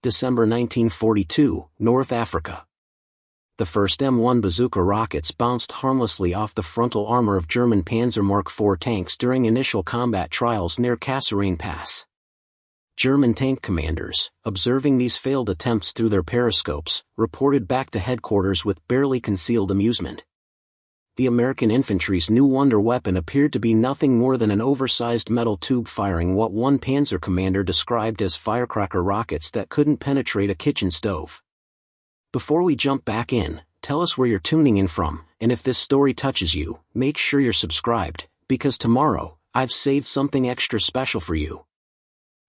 December 1942, North Africa. The first M1 Bazooka rockets bounced harmlessly off the frontal armor of German Panzer Mark IV tanks during initial combat trials near Kasserine Pass. German tank commanders, observing these failed attempts through their periscopes, reported back to headquarters with barely concealed amusement. The American infantry's new wonder weapon appeared to be nothing more than an oversized metal tube firing what one panzer commander described as firecracker rockets that couldn't penetrate a kitchen stove. Before we jump back in, tell us where you're tuning in from, and if this story touches you, make sure you're subscribed, because tomorrow, I've saved something extra special for you.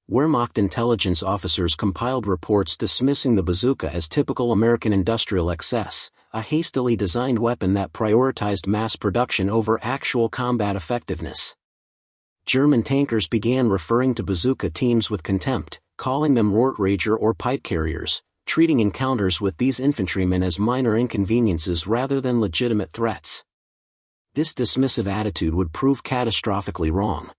Wehrmacht intelligence officers compiled reports dismissing the bazooka as typical American industrial excess, a hastily designed weapon that prioritized mass production over actual combat effectiveness. German tankers began referring to bazooka teams with contempt, calling them Rohrrager or pipe carriers, treating encounters with these infantrymen as minor inconveniences rather than legitimate threats. This dismissive attitude would prove catastrophically wrong.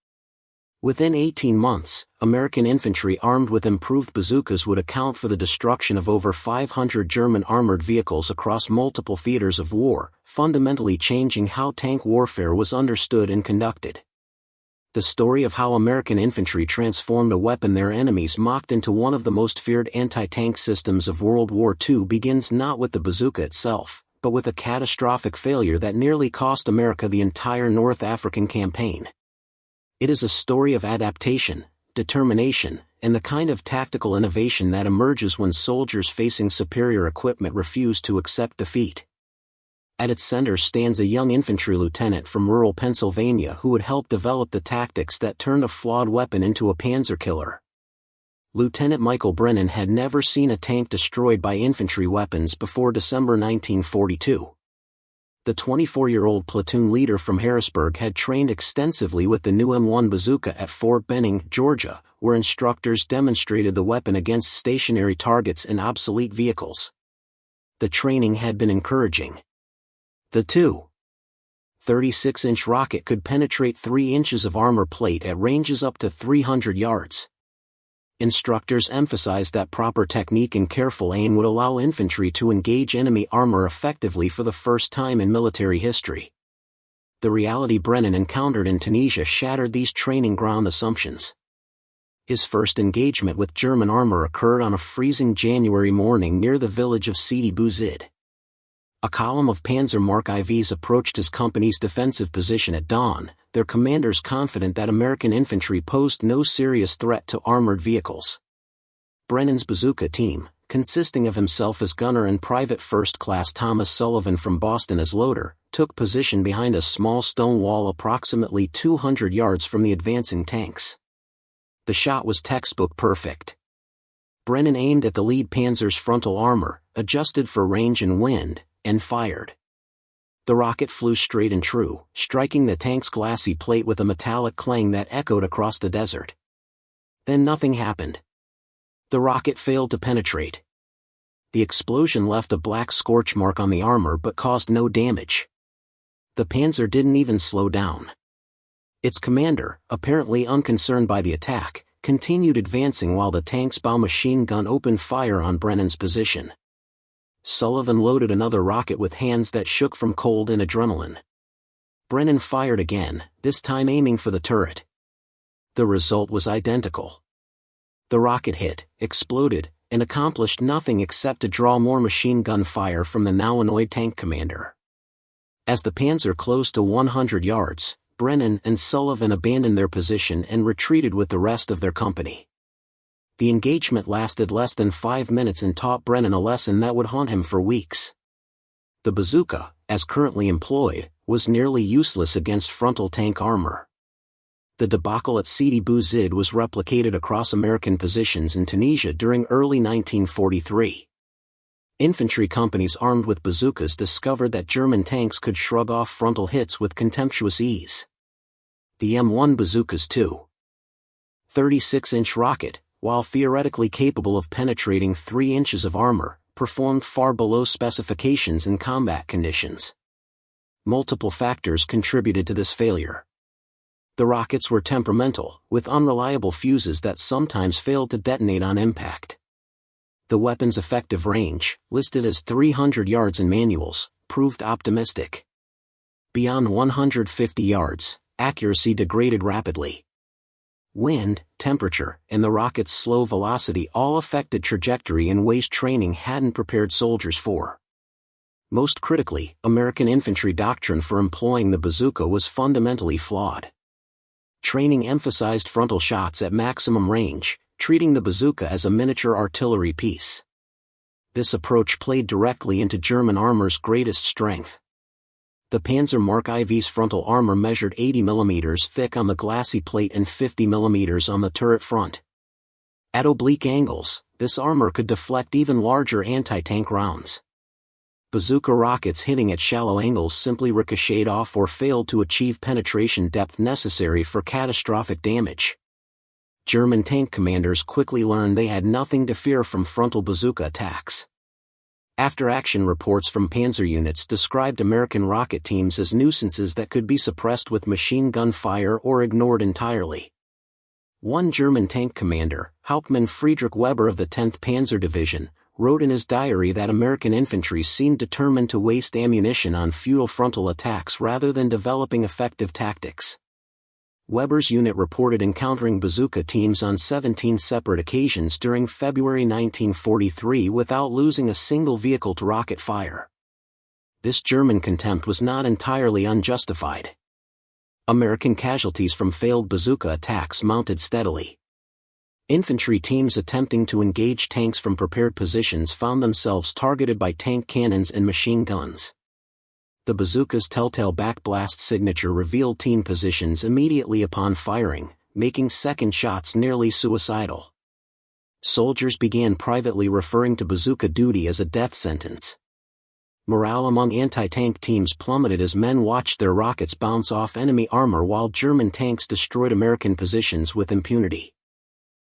Within 18 months, American infantry armed with improved bazookas would account for the destruction of over 500 German armored vehicles across multiple theaters of war, fundamentally changing how tank warfare was understood and conducted. The story of how American infantry transformed a weapon their enemies mocked into one of the most feared anti-tank systems of World War II begins not with the bazooka itself, but with a catastrophic failure that nearly cost America the entire North African campaign. It is a story of adaptation, determination, and the kind of tactical innovation that emerges when soldiers facing superior equipment refuse to accept defeat. At its center stands a young infantry lieutenant from rural Pennsylvania who would help develop the tactics that turned a flawed weapon into a panzer killer. Lieutenant Michael Brennan had never seen a tank destroyed by infantry weapons before December 1942. The 24-year-old platoon leader from Harrisburg had trained extensively with the new M1 Bazooka at Fort Benning, Georgia, where instructors demonstrated the weapon against stationary targets and obsolete vehicles. The training had been encouraging. The 2.36-inch rocket could penetrate 3 inches of armor plate at ranges up to 300 yards. Instructors emphasized that proper technique and careful aim would allow infantry to engage enemy armor effectively for the first time in military history. The reality Brennan encountered in Tunisia shattered these training ground assumptions. His first engagement with German armor occurred on a freezing January morning near the village of Sidi Bouzid. A column of Panzer Mark IVs approached his company's defensive position at dawn, their commanders confident that American infantry posed no serious threat to armored vehicles. Brennan's bazooka team, consisting of himself as gunner and Private First Class Thomas Sullivan from Boston as loader, took position behind a small stone wall approximately 200 yards from the advancing tanks. The shot was textbook perfect. Brennan aimed at the lead panzer's frontal armor, adjusted for range and wind, and fired. The rocket flew straight and true, striking the tank's glassy plate with a metallic clang that echoed across the desert. Then nothing happened. The rocket failed to penetrate. The explosion left a black scorch mark on the armor but caused no damage. The panzer didn't even slow down. Its commander, apparently unconcerned by the attack, continued advancing while the tank's bow machine gun opened fire on Brennan's position. Sullivan loaded another rocket with hands that shook from cold and adrenaline. Brennan fired again, this time aiming for the turret. The result was identical. The rocket hit, exploded, and accomplished nothing except to draw more machine gun fire from the now annoyed tank commander. As the panzer closed to 100 yards, Brennan and Sullivan abandoned their position and retreated with the rest of their company. The engagement lasted less than 5 minutes and taught Brennan a lesson that would haunt him for weeks. The bazooka, as currently employed, was nearly useless against frontal tank armor. The debacle at Sidi Bouzid was replicated across American positions in Tunisia during early 1943. Infantry companies armed with bazookas discovered that German tanks could shrug off frontal hits with contemptuous ease. The M1 Bazooka's 2.36-inch rocket, while theoretically capable of penetrating 3 inches of armor, performed far below specifications in combat conditions. Multiple factors contributed to this failure. The rockets were temperamental, with unreliable fuses that sometimes failed to detonate on impact. The weapon's effective range, listed as 300 yards in manuals, proved optimistic. Beyond 150 yards, accuracy degraded rapidly. Wind, temperature, and the rocket's slow velocity all affected trajectory in ways training hadn't prepared soldiers for. Most critically, American infantry doctrine for employing the bazooka was fundamentally flawed. Training emphasized frontal shots at maximum range, treating the bazooka as a miniature artillery piece. This approach played directly into German armor's greatest strength. The Panzer Mark IV's frontal armor measured 80 mm thick on the glacis plate and 50 mm on the turret front. At oblique angles, this armor could deflect even larger anti-tank rounds. Bazooka rockets hitting at shallow angles simply ricocheted off or failed to achieve penetration depth necessary for catastrophic damage. German tank commanders quickly learned they had nothing to fear from frontal bazooka attacks. After-action reports from panzer units described American rocket teams as nuisances that could be suppressed with machine gun fire or ignored entirely. One German tank commander, Hauptmann Friedrich Weber of the 10th Panzer Division, wrote in his diary that American infantry seemed determined to waste ammunition on futile frontal attacks rather than developing effective tactics. Weber's unit reported encountering bazooka teams on 17 separate occasions during February 1943 without losing a single vehicle to rocket fire. This German contempt was not entirely unjustified. American casualties from failed bazooka attacks mounted steadily. Infantry teams attempting to engage tanks from prepared positions found themselves targeted by tank cannons and machine guns. The bazooka's telltale backblast signature revealed team positions immediately upon firing, making second shots nearly suicidal. Soldiers began privately referring to bazooka duty as a death sentence. Morale among anti-tank teams plummeted as men watched their rockets bounce off enemy armor while German tanks destroyed American positions with impunity.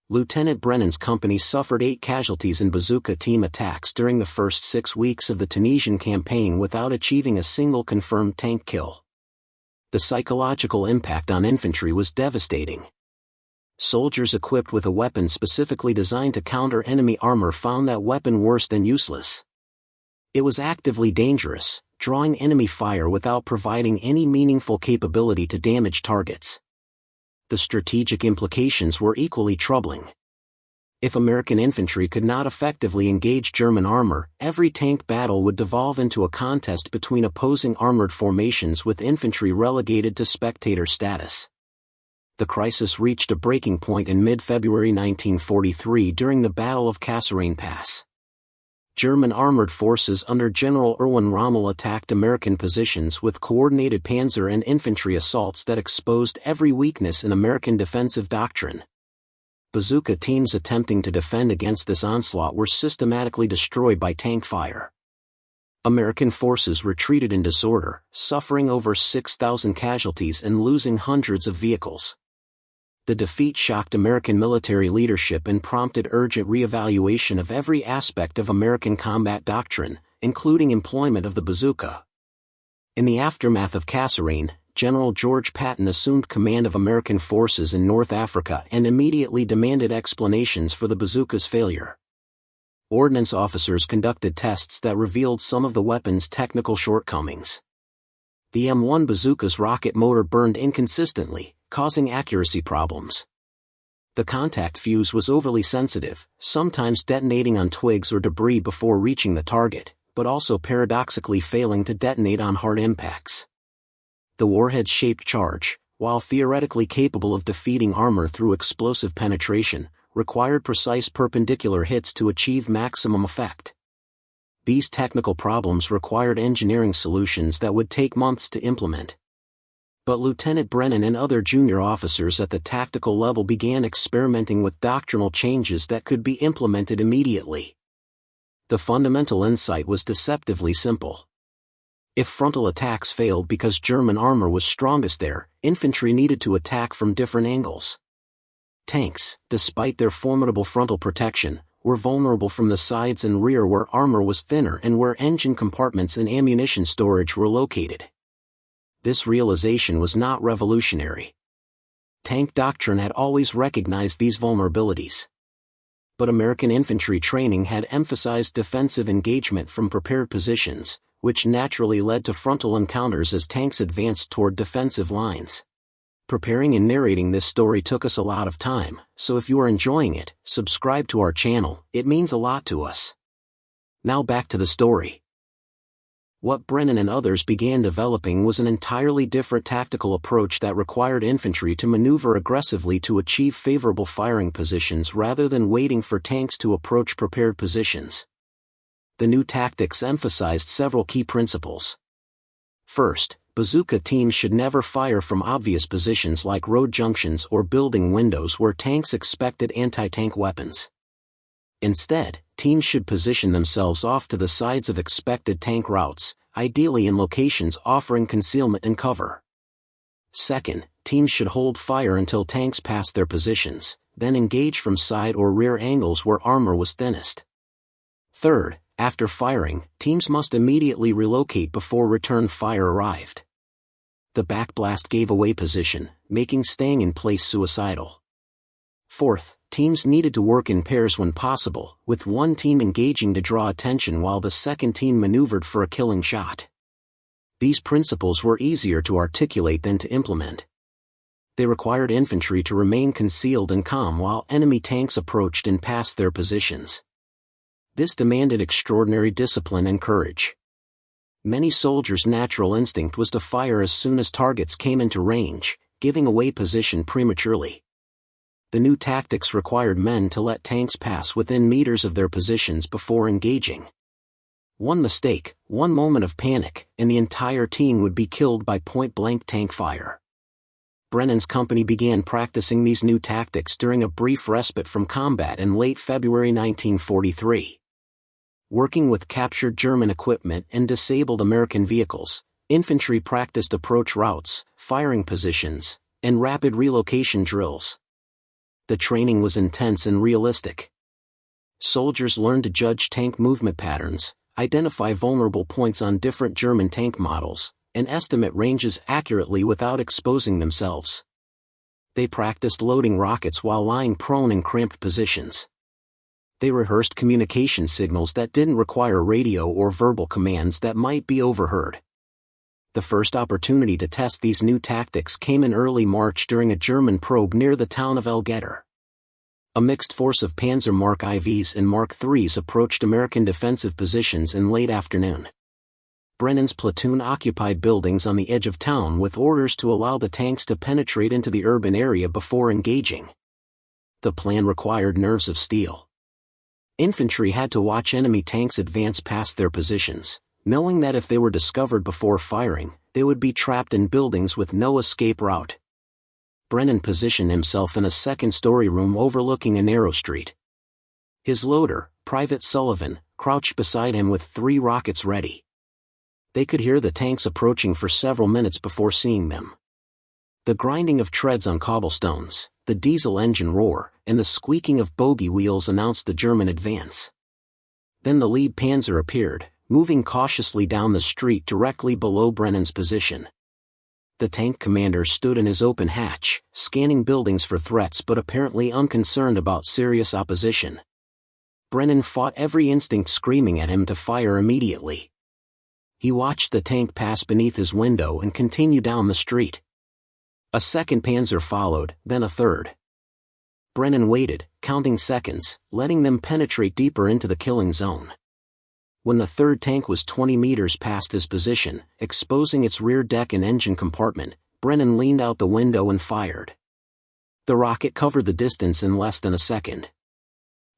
Lieutenant Brennan's company suffered 8 casualties in bazooka team attacks during the first 6 weeks of the Tunisian campaign without achieving a single confirmed tank kill. The psychological impact on infantry was devastating. Soldiers equipped with a weapon specifically designed to counter enemy armor found that weapon worse than useless. It was actively dangerous, drawing enemy fire without providing any meaningful capability to damage targets. The strategic implications were equally troubling. If American infantry could not effectively engage German armor, every tank battle would devolve into a contest between opposing armored formations with infantry relegated to spectator status. The crisis reached a breaking point in mid-February 1943 during the Battle of Kasserine Pass. German armored forces under General Erwin Rommel attacked American positions with coordinated panzer and infantry assaults that exposed every weakness in American defensive doctrine. Bazooka teams attempting to defend against this onslaught were systematically destroyed by tank fire. American forces retreated in disorder, suffering over 6,000 casualties and losing hundreds of vehicles. The defeat shocked American military leadership and prompted urgent reevaluation of every aspect of American combat doctrine, including employment of the bazooka. In the aftermath of Kasserine, General George Patton assumed command of American forces in North Africa and immediately demanded explanations for the bazooka's failure. Ordnance officers conducted tests that revealed some of the weapon's technical shortcomings. The M1 Bazooka's rocket motor burned inconsistently, causing accuracy problems. The contact fuse was overly sensitive, sometimes detonating on twigs or debris before reaching the target, but also paradoxically failing to detonate on hard impacts. The warhead-shaped charge, while theoretically capable of defeating armor through explosive penetration, required precise perpendicular hits to achieve maximum effect. These technical problems required engineering solutions that would take months to implement. But Lieutenant Brennan and other junior officers at the tactical level began experimenting with doctrinal changes that could be implemented immediately. The fundamental insight was deceptively simple. If frontal attacks failed because German armor was strongest there, infantry needed to attack from different angles. Tanks, despite their formidable frontal protection, were vulnerable from the sides and rear where armor was thinner and where engine compartments and ammunition storage were located. This realization was not revolutionary. Tank doctrine had always recognized these vulnerabilities. but American infantry training had emphasized defensive engagement from prepared positions, which naturally led to frontal encounters as tanks advanced toward defensive lines. Preparing and narrating this story took us a lot of time, so if you are enjoying it, subscribe to our channel, it means a lot to us. Now back to the story. What Brennan and others began developing was an entirely different tactical approach that required infantry to maneuver aggressively to achieve favorable firing positions rather than waiting for tanks to approach prepared positions. The new tactics emphasized several key principles. First, bazooka teams should never fire from obvious positions like road junctions or building windows where tanks expected anti-tank weapons. Instead, teams should position themselves off to the sides of expected tank routes, ideally in locations offering concealment and cover. Second, teams should hold fire until tanks pass their positions, then engage from side or rear angles where armor was thinnest. Third, after firing, teams must immediately relocate before return fire arrived. The backblast gave away position, making staying in place suicidal. Fourth, teams needed to work in pairs when possible, with one team engaging to draw attention while the second team maneuvered for a killing shot. These principles were easier to articulate than to implement. They required infantry to remain concealed and calm while enemy tanks approached and passed their positions. This demanded extraordinary discipline and courage. Many soldiers' natural instinct was to fire as soon as targets came into range, giving away position prematurely. The new tactics required men to let tanks pass within meters of their positions before engaging. One mistake, one moment of panic, and the entire team would be killed by point-blank tank fire. Brennan's company began practicing these new tactics during a brief respite from combat in late February 1943. Working with captured German equipment and disabled American vehicles, infantry practiced approach routes, firing positions, and rapid relocation drills. The training was intense and realistic. Soldiers learned to judge tank movement patterns, identify vulnerable points on different German tank models, and estimate ranges accurately without exposing themselves. They practiced loading rockets while lying prone in cramped positions. They rehearsed communication signals that didn't require radio or verbal commands that might be overheard. The first opportunity to test these new tactics came in early March during a German probe near the town of Elgetter. A mixed force of Panzer Mark IVs and Mark IIIs approached American defensive positions in late afternoon. Brennan's platoon occupied buildings on the edge of town with orders to allow the tanks to penetrate into the urban area before engaging. The plan required nerves of steel. Infantry had to watch enemy tanks advance past their positions, knowing that if they were discovered before firing, they would be trapped in buildings with no escape route. Brennan positioned himself in a second-story room overlooking a narrow street. His loader, Private Sullivan, crouched beside him with 3 rockets ready. They could hear the tanks approaching for several minutes before seeing them. The grinding of treads on cobblestones, the diesel engine roar, and the squeaking of bogie wheels announced the German advance. Then the lead panzer appeared, moving cautiously down the street directly below Brennan's position. The tank commander stood in his open hatch, scanning buildings for threats but apparently unconcerned about serious opposition. Brennan fought every instinct screaming at him to fire immediately. He watched the tank pass beneath his window and continue down the street. A second panzer followed, then a third. Brennan waited, counting seconds, letting them penetrate deeper into the killing zone. When the third tank was 20 meters past his position, exposing its rear deck and engine compartment, Brennan leaned out the window and fired. The rocket covered the distance in less than a second.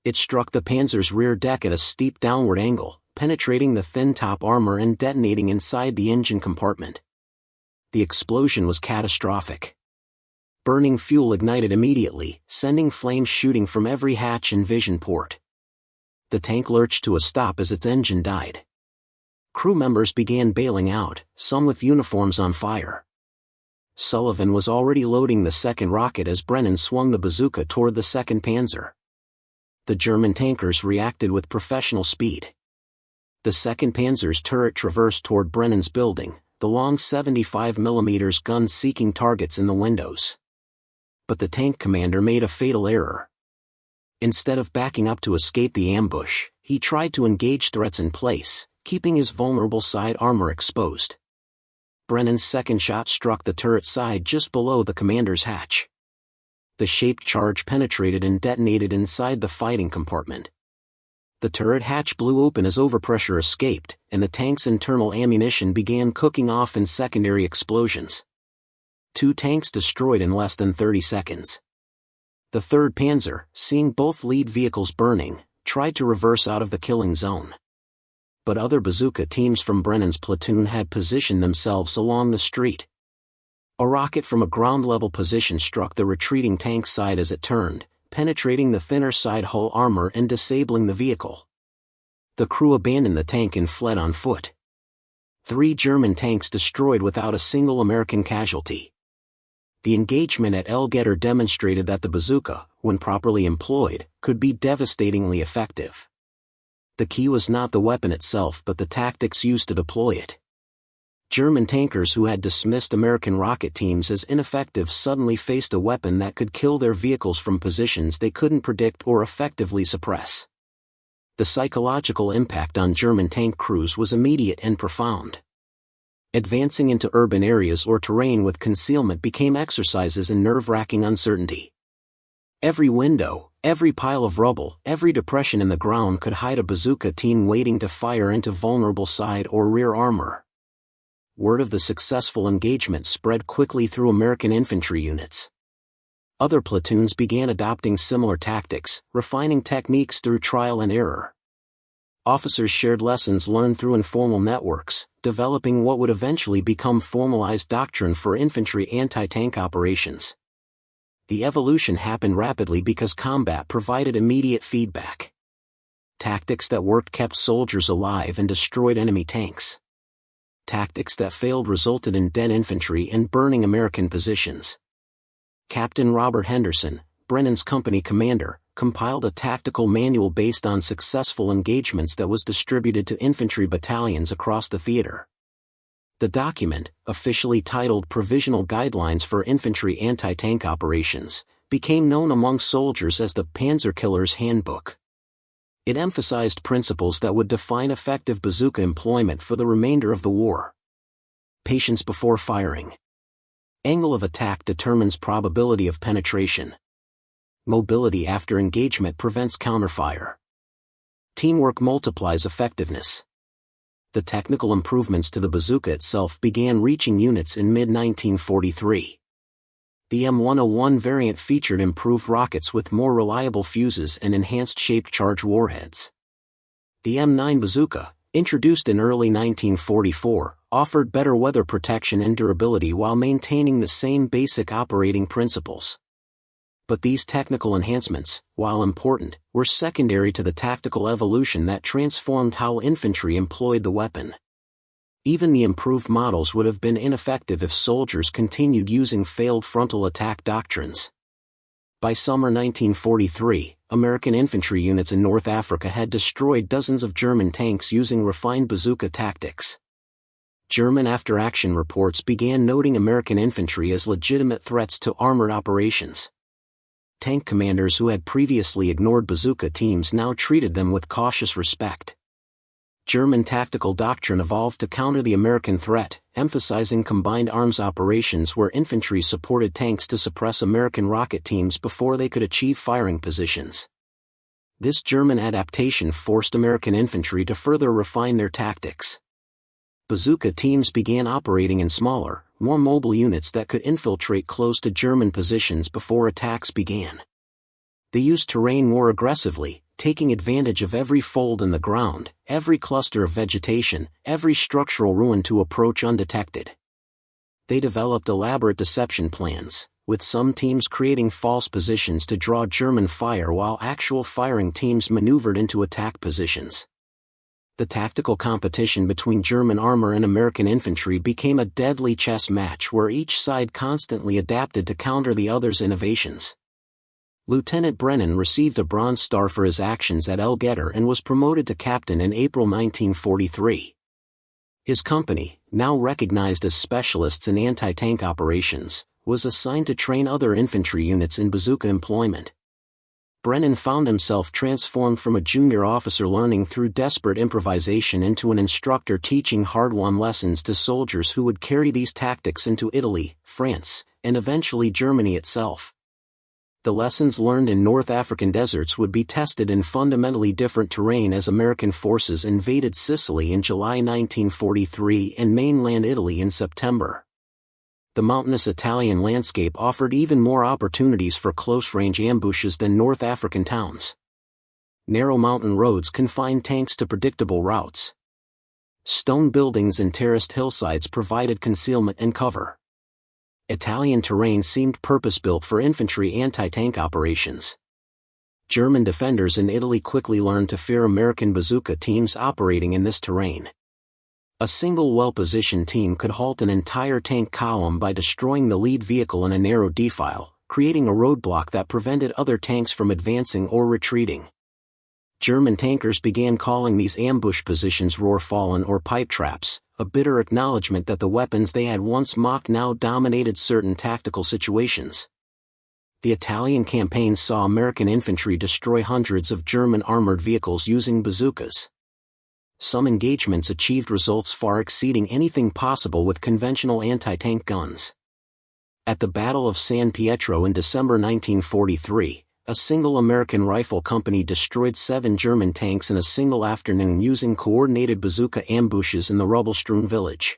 It struck the Panzer's rear deck at a steep downward angle, penetrating the thin top armor and detonating inside the engine compartment. The explosion was catastrophic. Burning fuel ignited immediately, sending flames shooting from every hatch and vision port. The tank lurched to a stop as its engine died. Crew members began bailing out, some with uniforms on fire. Sullivan was already loading the second rocket as Brennan swung the bazooka toward the second Panzer. The German tankers reacted with professional speed. The second Panzer's turret traversed toward Brennan's building, the long 75mm gun seeking targets in the windows. But the tank commander made a fatal error. Instead of backing up to escape the ambush, he tried to engage threats in place, keeping his vulnerable side armor exposed. Brennan's second shot struck the turret side just below the commander's hatch. The shaped charge penetrated and detonated inside the fighting compartment. The turret hatch blew open as overpressure escaped, and the tank's internal ammunition began cooking off in secondary explosions. 2 tanks destroyed in less than 30 seconds. The 3rd Panzer, seeing both lead vehicles burning, tried to reverse out of the killing zone. But other bazooka teams from Brennan's platoon had positioned themselves along the street. A rocket from a ground-level position struck the retreating tank side as it turned, penetrating the thinner side hull armor and disabling the vehicle. The crew abandoned the tank and fled on foot. 3 German tanks destroyed without a single American casualty. The engagement at El Getter demonstrated that the bazooka, when properly employed, could be devastatingly effective. The key was not the weapon itself but the tactics used to deploy it. German tankers who had dismissed American rocket teams as ineffective suddenly faced a weapon that could kill their vehicles from positions they couldn't predict or effectively suppress. The psychological impact on German tank crews was immediate and profound. Advancing into urban areas or terrain with concealment became exercises in nerve-wracking uncertainty. Every window, every pile of rubble, every depression in the ground could hide a bazooka team waiting to fire into vulnerable side or rear armor. Word of the successful engagement spread quickly through American infantry units. Other platoons began adopting similar tactics, refining techniques through trial and error. Officers shared lessons learned through informal networks, developing what would eventually become formalized doctrine for infantry anti-tank operations. The evolution happened rapidly because combat provided immediate feedback. Tactics that worked kept soldiers alive and destroyed enemy tanks. Tactics that failed resulted in dead infantry and burning American positions. Captain Robert Henderson, Brennan's company commander, compiled a tactical manual based on successful engagements that was distributed to infantry battalions across the theater. The document, officially titled Provisional Guidelines for Infantry Anti-Tank Operations, became known among soldiers as the Panzer Killer's Handbook. It emphasized principles that would define effective bazooka employment for the remainder of the war. Patience before firing. Angle of attack determines probability of penetration. Mobility after engagement prevents counterfire. Teamwork multiplies effectiveness. The technical improvements to the bazooka itself began reaching units in mid-1943. The M101 variant featured improved rockets with more reliable fuses and enhanced shaped charge warheads. The M9 Bazooka, introduced in early 1944, offered better weather protection and durability while maintaining the same basic operating principles. But these technical enhancements, while important, were secondary to the tactical evolution that transformed how infantry employed the weapon. Even the improved models would have been ineffective if soldiers continued using failed frontal attack doctrines. By summer 1943, American infantry units in North Africa had destroyed dozens of German tanks using refined bazooka tactics. German after-action reports began noting American infantry as legitimate threats to armored operations. Tank commanders who had previously ignored bazooka teams now treated them with cautious respect. German tactical doctrine evolved to counter the American threat, emphasizing combined arms operations where infantry supported tanks to suppress American rocket teams before they could achieve firing positions. This German adaptation forced American infantry to further refine their tactics. Bazooka teams began operating in smaller, more mobile units that could infiltrate close to German positions before attacks began. They used terrain more aggressively, taking advantage of every fold in the ground, every cluster of vegetation, every structural ruin to approach undetected. They developed elaborate deception plans, with some teams creating false positions to draw German fire while actual firing teams maneuvered into attack positions. The tactical competition between German armor and American infantry became a deadly chess match where each side constantly adapted to counter the other's innovations. Lieutenant Brennan received a Bronze Star for his actions at El Getter and was promoted to captain in April 1943. His company, now recognized as specialists in anti-tank operations, was assigned to train other infantry units in bazooka employment. Brennan found himself transformed from a junior officer learning through desperate improvisation into an instructor teaching hard-won lessons to soldiers who would carry these tactics into Italy, France, and eventually Germany itself. The lessons learned in North African deserts would be tested in fundamentally different terrain as American forces invaded Sicily in July 1943 and mainland Italy in September. The mountainous Italian landscape offered even more opportunities for close-range ambushes than North African towns. Narrow mountain roads confined tanks to predictable routes. Stone buildings and terraced hillsides provided concealment and cover. Italian terrain seemed purpose-built for infantry anti-tank operations. German defenders in Italy quickly learned to fear American bazooka teams operating in this terrain. A single well-positioned team could halt an entire tank column by destroying the lead vehicle in a narrow defile, creating a roadblock that prevented other tanks from advancing or retreating. German tankers began calling these ambush positions Rohrfallen or pipe traps, a bitter acknowledgement that the weapons they had once mocked now dominated certain tactical situations. The Italian campaign saw American infantry destroy hundreds of German armored vehicles using bazookas. Some engagements achieved results far exceeding anything possible with conventional anti-tank guns. At the Battle of San Pietro in December 1943, a single American rifle company destroyed 7 German tanks in a single afternoon using coordinated bazooka ambushes in the rubble-strewn village.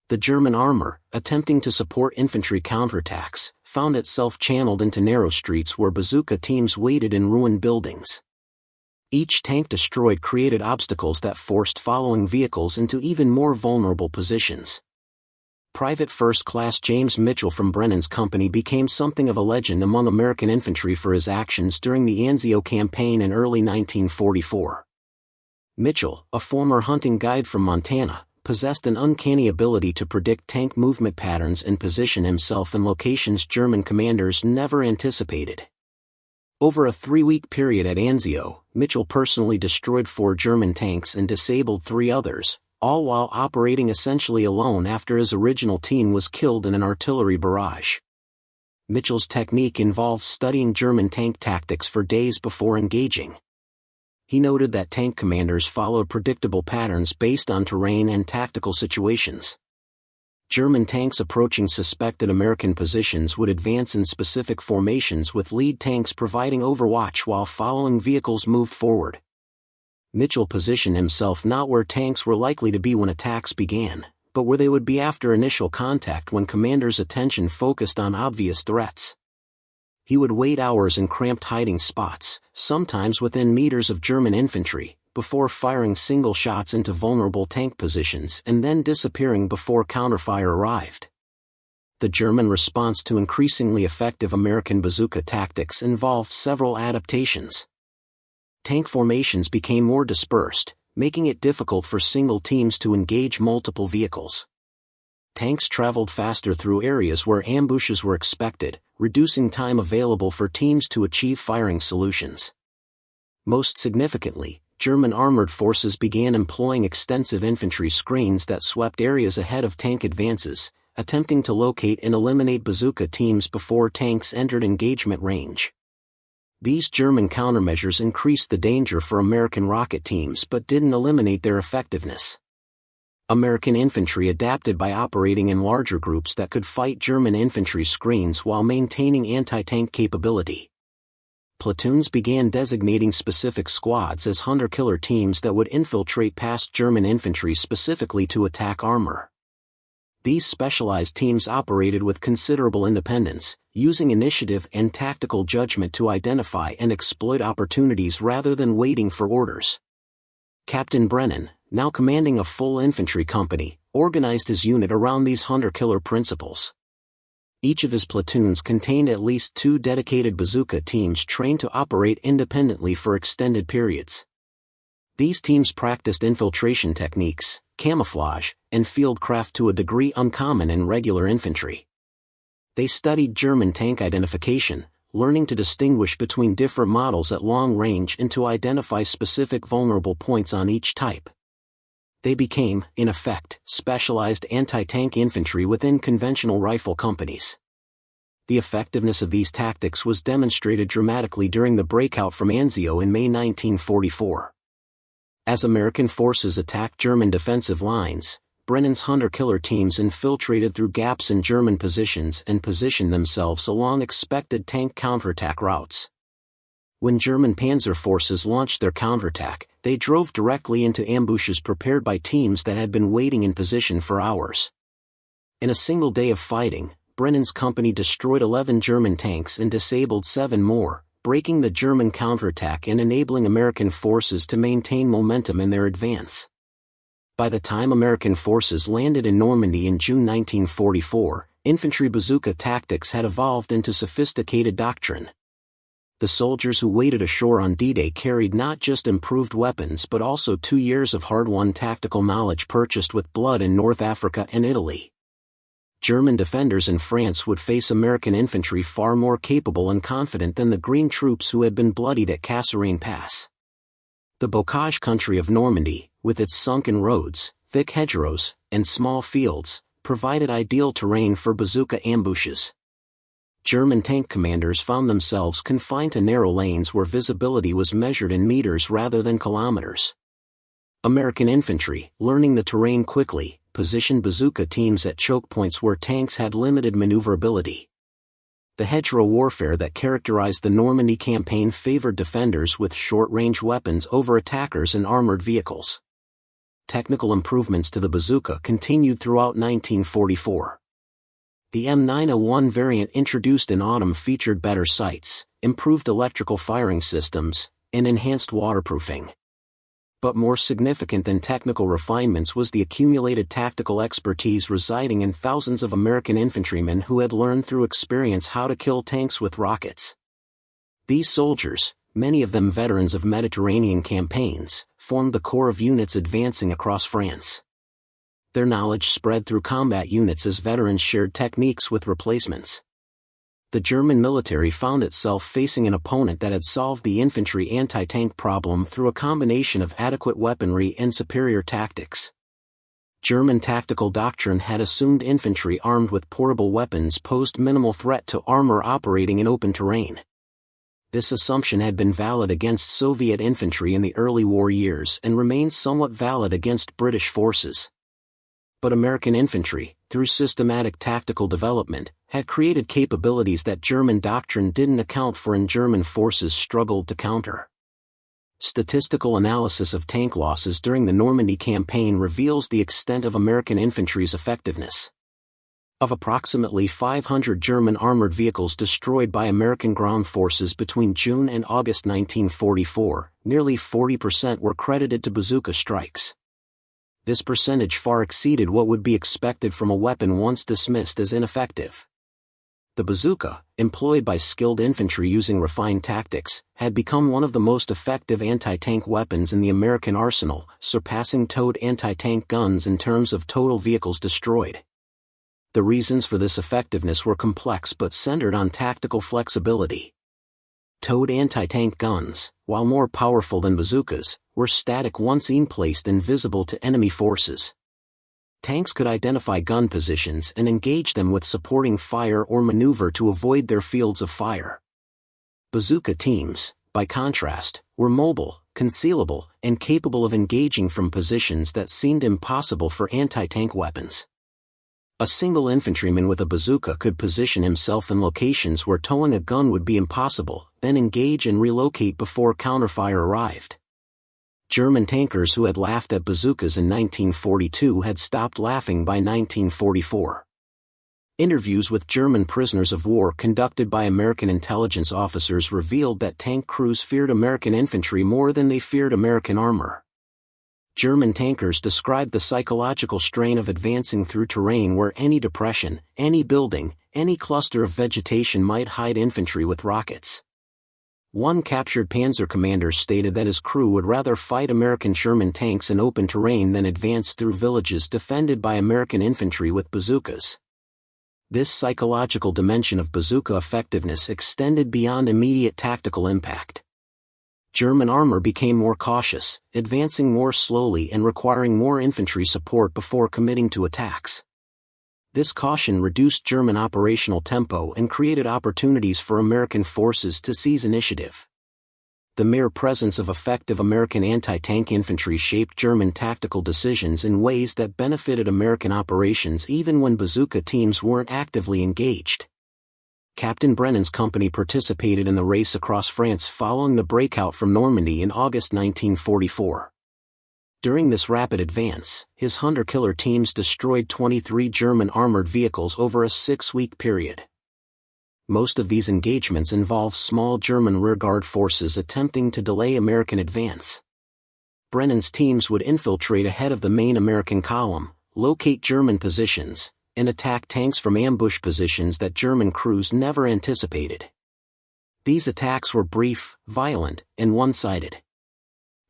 The German armor, attempting to support infantry counterattacks, found itself channeled into narrow streets where bazooka teams waited in ruined buildings. Each tank destroyed created obstacles that forced following vehicles into even more vulnerable positions. Private First Class James Mitchell from Brennan's company became something of a legend among American infantry for his actions during the Anzio campaign in early 1944. Mitchell, a former hunting guide from Montana, possessed an uncanny ability to predict tank movement patterns and position himself in locations German commanders never anticipated. Over a 3-week period at Anzio, Mitchell personally destroyed 4 German tanks and disabled 3 others, all while operating essentially alone after his original team was killed in an artillery barrage. Mitchell's technique involved studying German tank tactics for days before engaging. He noted that tank commanders followed predictable patterns based on terrain and tactical situations. German tanks approaching suspected American positions would advance in specific formations with lead tanks providing overwatch while following vehicles moved forward. Mitchell positioned himself not where tanks were likely to be when attacks began, but where they would be after initial contact when commanders' attention focused on obvious threats. He would wait hours in cramped hiding spots, sometimes within meters of German infantry, before firing single shots into vulnerable tank positions and then disappearing before counterfire arrived. The German response to increasingly effective American bazooka tactics involved several adaptations. Tank formations became more dispersed, making it difficult for single teams to engage multiple vehicles. Tanks traveled faster through areas where ambushes were expected, reducing time available for teams to achieve firing solutions. Most significantly, German armored forces began employing extensive infantry screens that swept areas ahead of tank advances, attempting to locate and eliminate bazooka teams before tanks entered engagement range. These German countermeasures increased the danger for American rocket teams but didn't eliminate their effectiveness. American infantry adapted by operating in larger groups that could fight German infantry screens while maintaining anti-tank capability. Platoons began designating specific squads as hunter-killer teams that would infiltrate past German infantry specifically to attack armor. These specialized teams operated with considerable independence, using initiative and tactical judgment to identify and exploit opportunities rather than waiting for orders. Captain Brennan, now commanding a full infantry company, organized his unit around these hunter-killer principles. Each of his platoons contained at least 2 dedicated bazooka teams trained to operate independently for extended periods. These teams practiced infiltration techniques, camouflage, and fieldcraft to a degree uncommon in regular infantry. They studied German tank identification, learning to distinguish between different models at long range and to identify specific vulnerable points on each type. They became, in effect, specialized anti-tank infantry within conventional rifle companies. The effectiveness of these tactics was demonstrated dramatically during the breakout from Anzio in May 1944. As American forces attacked German defensive lines, Brennan's hunter-killer teams infiltrated through gaps in German positions and positioned themselves along expected tank counterattack routes. When German panzer forces launched their counterattack, they drove directly into ambushes prepared by teams that had been waiting in position for hours. In a single day of fighting, Brennan's company destroyed 11 German tanks and disabled 7 more, breaking the German counterattack and enabling American forces to maintain momentum in their advance. By the time American forces landed in Normandy in June 1944, infantry bazooka tactics had evolved into sophisticated doctrine. The soldiers who waited ashore on D-Day carried not just improved weapons but also 2 years of hard-won tactical knowledge purchased with blood in North Africa and Italy. German defenders in France would face American infantry far more capable and confident than the Green troops who had been bloodied at Kasserine Pass. The bocage country of Normandy, with its sunken roads, thick hedgerows, and small fields, provided ideal terrain for bazooka ambushes. German tank commanders found themselves confined to narrow lanes where visibility was measured in meters rather than kilometers. American infantry, learning the terrain quickly, positioned bazooka teams at choke points where tanks had limited maneuverability. The hedgerow warfare that characterized the Normandy campaign favored defenders with short-range weapons over attackers in armored vehicles. Technical improvements to the bazooka continued throughout 1944. The M901 variant introduced in autumn featured better sights, improved electrical firing systems, and enhanced waterproofing. But more significant than technical refinements was the accumulated tactical expertise residing in thousands of American infantrymen who had learned through experience how to kill tanks with rockets. These soldiers, many of them veterans of Mediterranean campaigns, formed the core of units advancing across France. Their knowledge spread through combat units as veterans shared techniques with replacements. The German military found itself facing an opponent that had solved the infantry anti-tank problem through a combination of adequate weaponry and superior tactics. German tactical doctrine had assumed infantry armed with portable weapons posed minimal threat to armor operating in open terrain. This assumption had been valid against Soviet infantry in the early war years and remains somewhat valid against British forces. But American infantry, through systematic tactical development, had created capabilities that German doctrine didn't account for and German forces struggled to counter. Statistical analysis of tank losses during the Normandy campaign reveals the extent of American infantry's effectiveness. Of approximately 500 German armored vehicles destroyed by American ground forces between June and August 1944, nearly 40% were credited to bazooka strikes. This percentage far exceeded what would be expected from a weapon once dismissed as ineffective. The bazooka, employed by skilled infantry using refined tactics, had become one of the most effective anti-tank weapons in the American arsenal, surpassing towed anti-tank guns in terms of total vehicles destroyed. The reasons for this effectiveness were complex but centered on tactical flexibility. Towed anti-tank guns, while more powerful than bazookas, were static once placed and visible to enemy forces. Tanks could identify gun positions and engage them with supporting fire or maneuver to avoid their fields of fire. Bazooka teams, by contrast, were mobile, concealable, and capable of engaging from positions that seemed impossible for anti-tank weapons. A single infantryman with a bazooka could position himself in locations where towing a gun would be impossible, then engage and relocate before counterfire arrived. German tankers who had laughed at bazookas in 1942 had stopped laughing by 1944. Interviews with German prisoners of war conducted by American intelligence officers revealed that tank crews feared American infantry more than they feared American armor. German tankers described the psychological strain of advancing through terrain where any depression, any building, any cluster of vegetation might hide infantry with rockets. One captured Panzer commander stated that his crew would rather fight American Sherman tanks in open terrain than advance through villages defended by American infantry with bazookas. This psychological dimension of bazooka effectiveness extended beyond immediate tactical impact. German armor became more cautious, advancing more slowly and requiring more infantry support before committing to attacks. This caution reduced German operational tempo and created opportunities for American forces to seize initiative. The mere presence of effective American anti-tank infantry shaped German tactical decisions in ways that benefited American operations even when bazooka teams weren't actively engaged. Captain Brennan's company participated in the race across France following the breakout from Normandy in August 1944. During this rapid advance, his hunter-killer teams destroyed 23 German armored vehicles over a 6-week period. Most of these engagements involved small German rearguard forces attempting to delay American advance. Brennan's teams would infiltrate ahead of the main American column, locate German positions, and attack tanks from ambush positions that German crews never anticipated. These attacks were brief, violent, and one-sided.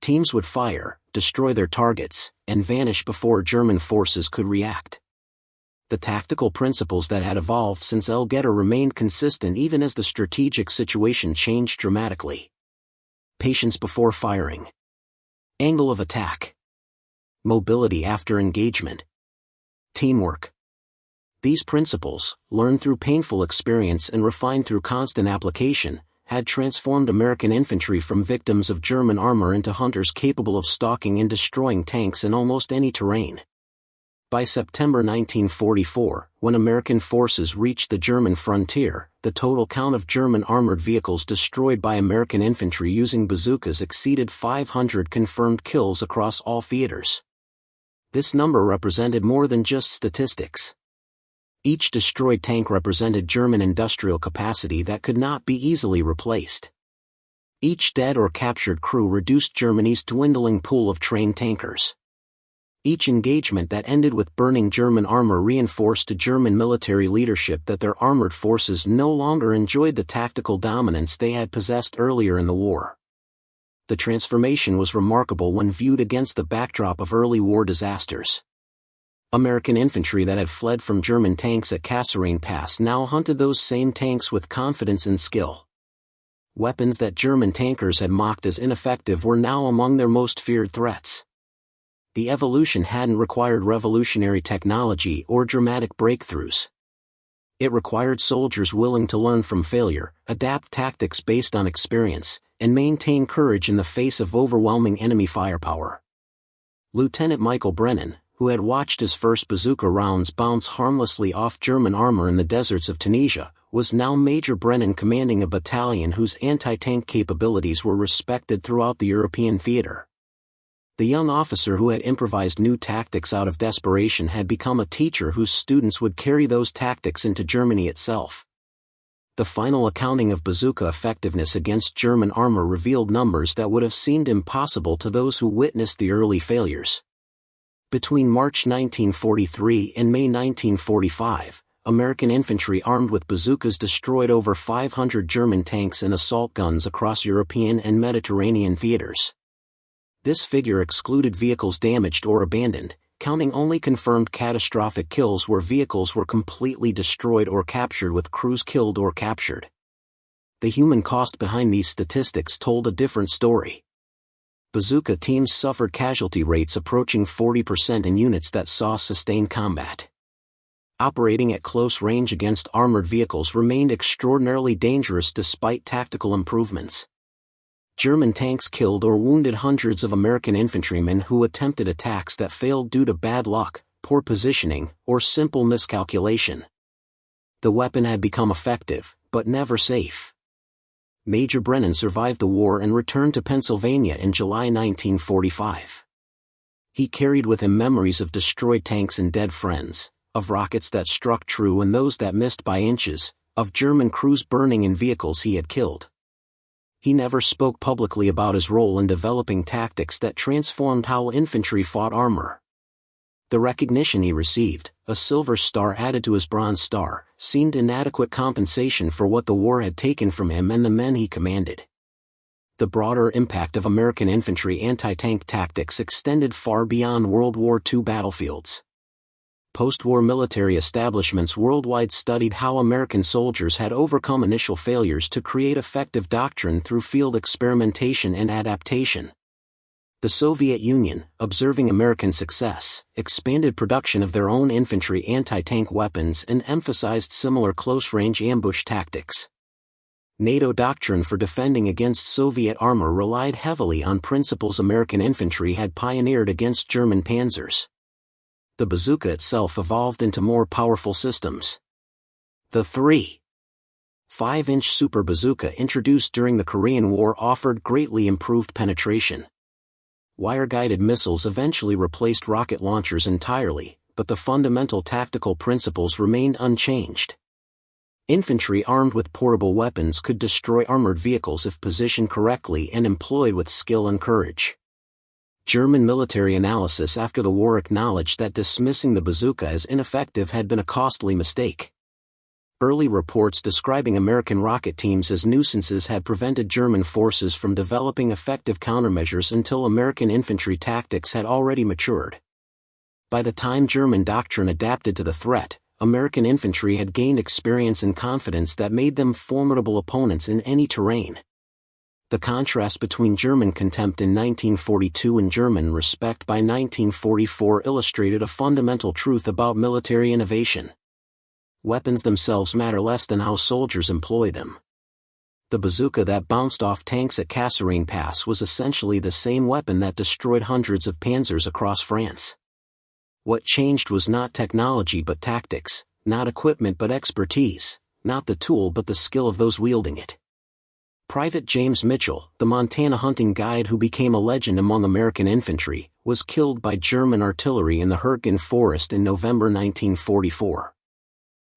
Teams would fire, destroy their targets, and vanish before German forces could react. The tactical principles that had evolved since El Ghetto remained consistent even as the strategic situation changed dramatically. Patience before firing. Angle of attack. Mobility after engagement. Teamwork. These principles, learned through painful experience and refined through constant application, had transformed American infantry from victims of German armor into hunters capable of stalking and destroying tanks in almost any terrain. By September 1944, when American forces reached the German frontier, the total count of German armored vehicles destroyed by American infantry using bazookas exceeded 500 confirmed kills across all theaters. This number represented more than just statistics. Each destroyed tank represented German industrial capacity that could not be easily replaced. Each dead or captured crew reduced Germany's dwindling pool of trained tankers. Each engagement that ended with burning German armor reinforced to German military leadership that their armored forces no longer enjoyed the tactical dominance they had possessed earlier in the war. The transformation was remarkable when viewed against the backdrop of early war disasters. American infantry that had fled from German tanks at Kasserine Pass now hunted those same tanks with confidence and skill. Weapons that German tankers had mocked as ineffective were now among their most feared threats. The evolution hadn't required revolutionary technology or dramatic breakthroughs. It required soldiers willing to learn from failure, adapt tactics based on experience, and maintain courage in the face of overwhelming enemy firepower. Lieutenant Michael Brennan, who had watched his first bazooka rounds bounce harmlessly off German armor in the deserts of Tunisia, was now Major Brennan commanding a battalion whose anti-tank capabilities were respected throughout the European theater. The young officer who had improvised new tactics out of desperation had become a teacher whose students would carry those tactics into Germany itself. The final accounting of bazooka effectiveness against German armor revealed numbers that would have seemed impossible to those who witnessed the early failures. Between March 1943 and May 1945, American infantry armed with bazookas destroyed over 500 German tanks and assault guns across European and Mediterranean theaters. This figure excluded vehicles damaged or abandoned, counting only confirmed catastrophic kills where vehicles were completely destroyed or captured with crews killed or captured. The human cost behind these statistics told a different story. Bazooka teams suffered casualty rates approaching 40% in units that saw sustained combat. Operating at close range against armored vehicles remained extraordinarily dangerous despite tactical improvements. German tanks killed or wounded hundreds of American infantrymen who attempted attacks that failed due to bad luck, poor positioning, or simple miscalculation. The weapon had become effective, but never safe. Major Brennan survived the war and returned to Pennsylvania in July 1945. He carried with him memories of destroyed tanks and dead friends, of rockets that struck true and those that missed by inches, of German crews burning in vehicles he had killed. He never spoke publicly about his role in developing tactics that transformed how infantry fought armor. The recognition he received, a silver star added to his Bronze Star, seemed inadequate compensation for what the war had taken from him and the men he commanded. The broader impact of American infantry anti-tank tactics extended far beyond World War II battlefields. Post-war military establishments worldwide studied how American soldiers had overcome initial failures to create effective doctrine through field experimentation and adaptation. The Soviet Union, observing American success, expanded production of their own infantry anti-tank weapons and emphasized similar close-range ambush tactics. NATO doctrine for defending against Soviet armor relied heavily on principles American infantry had pioneered against German panzers. The bazooka itself evolved into more powerful systems. The 3.5-inch Super Bazooka introduced during the Korean War offered greatly improved penetration. Wire-guided missiles eventually replaced rocket launchers entirely, but the fundamental tactical principles remained unchanged. Infantry armed with portable weapons could destroy armored vehicles if positioned correctly and employed with skill and courage. German military analysis after the war acknowledged that dismissing the bazooka as ineffective had been a costly mistake. Early reports describing American rocket teams as nuisances had prevented German forces from developing effective countermeasures until American infantry tactics had already matured. By the time German doctrine adapted to the threat, American infantry had gained experience and confidence that made them formidable opponents in any terrain. The contrast between German contempt in 1942 and German respect by 1944 illustrated a fundamental truth about military innovation. Weapons themselves matter less than how soldiers employ them. The bazooka that bounced off tanks at Kasserine Pass was essentially the same weapon that destroyed hundreds of panzers across France. What changed was not technology but tactics, not equipment but expertise, not the tool but the skill of those wielding it. Private James Mitchell, the Montana hunting guide who became a legend among American infantry, was killed by German artillery in the Hürtgen Forest in November 1944.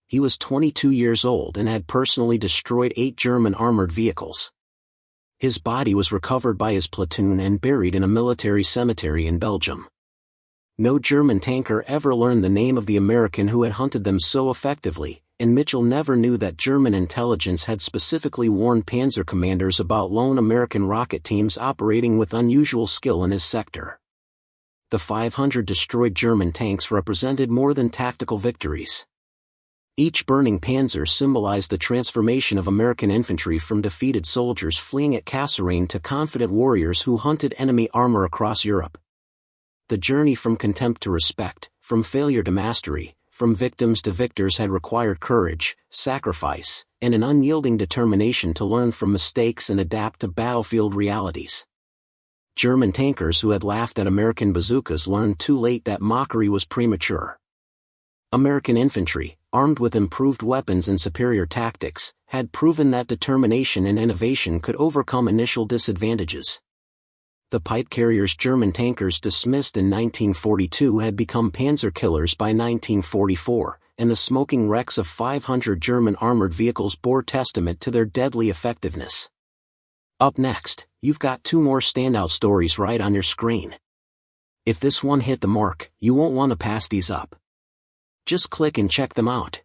He was 22 years old and had personally destroyed 8 German armored vehicles. His body was recovered by his platoon and buried in a military cemetery in Belgium. No German tanker ever learned the name of the American who had hunted them so effectively, and Mitchell never knew that German intelligence had specifically warned panzer commanders about lone American rocket teams operating with unusual skill in his sector. The 500 destroyed German tanks represented more than tactical victories. Each burning panzer symbolized the transformation of American infantry from defeated soldiers fleeing at Kasserine to confident warriors who hunted enemy armor across Europe. The journey from contempt to respect, from failure to mastery, from victims to victors had required courage, sacrifice, and an unyielding determination to learn from mistakes and adapt to battlefield realities. German tankers who had laughed at American bazookas learned too late that mockery was premature. American infantry, armed with improved weapons and superior tactics, had proven that determination and innovation could overcome initial disadvantages. The pipe carriers German tankers dismissed in 1942 had become panzer killers by 1944, and the smoking wrecks of 500 German armored vehicles bore testament to their deadly effectiveness. Up next, you've got 2 more standout stories right on your screen. If this one hit the mark, you won't want to pass these up. Just click and check them out.